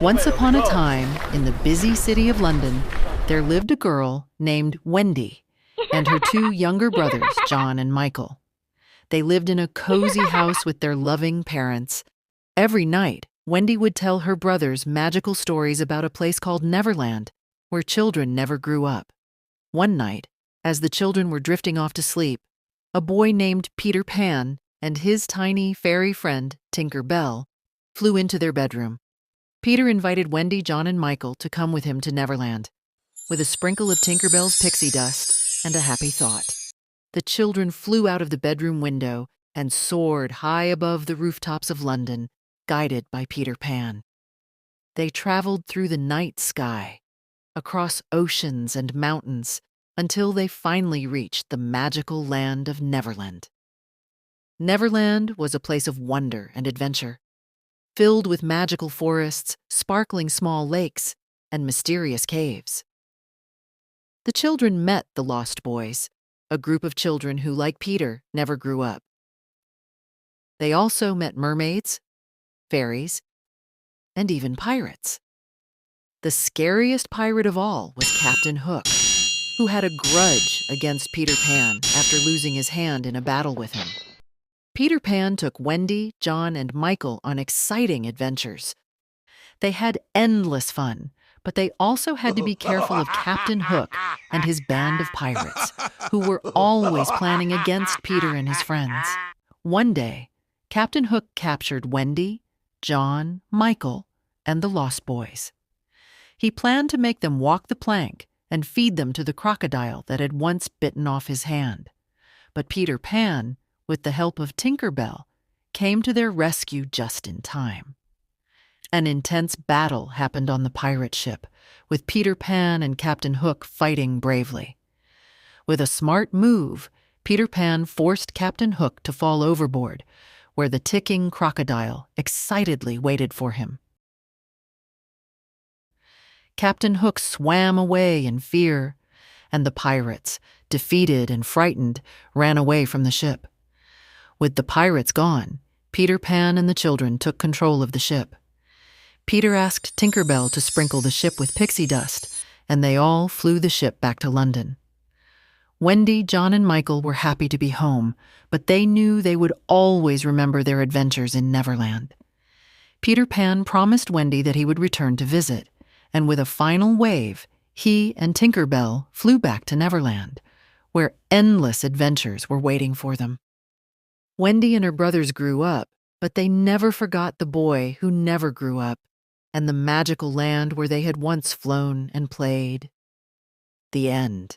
Once upon a time, in the busy city of London, there lived a girl named Wendy and her two younger brothers, John and Michael. They lived in a cozy house with their loving parents. Every night, Wendy would tell her brothers magical stories about a place called Neverland, where children never grew up. One night, as the children were drifting off to sleep, a boy named Peter Pan and his tiny fairy friend, Tinker Bell, flew into their bedroom. Peter invited Wendy, John, and Michael to come with him to Neverland, with a sprinkle of Tinker Bell's pixie dust and a happy thought. The children flew out of the bedroom window and soared high above the rooftops of London, guided by Peter Pan. They traveled through the night sky, across oceans and mountains, until they finally reached the magical land of Neverland. Neverland was a place of wonder and adventure, filled with magical forests, sparkling small lakes, and mysterious caves. The children met the Lost Boys, a group of children who, like Peter, never grew up. They also met mermaids, fairies, and even pirates. The scariest pirate of all was Captain Hook, who had a grudge against Peter Pan after losing his hand in a battle with him. Peter Pan took Wendy, John, and Michael on exciting adventures. They had endless fun, but they also had to be careful of Captain Hook and his band of pirates, who were always planning against Peter and his friends. One day, Captain Hook captured Wendy, John, Michael, and the Lost Boys. He planned to make them walk the plank and feed them to the crocodile that had once bitten off his hand. But Peter Pan, with the help of Tinker Bell, came to their rescue just in time. An intense battle happened on the pirate ship, with Peter Pan and Captain Hook fighting bravely. With a smart move, Peter Pan forced Captain Hook to fall overboard, where the ticking crocodile excitedly waited for him. Captain Hook swam away in fear, and the pirates, defeated and frightened, ran away from the ship. With the pirates gone, Peter Pan and the children took control of the ship. Peter asked Tinker Bell to sprinkle the ship with pixie dust, and they all flew the ship back to London. Wendy, John, and Michael were happy to be home, but they knew they would always remember their adventures in Neverland. Peter Pan promised Wendy that he would return to visit, and with a final wave, he and Tinker Bell flew back to Neverland, where endless adventures were waiting for them. Wendy and her brothers grew up, but they never forgot the boy who never grew up and the magical land where they had once flown and played. The end.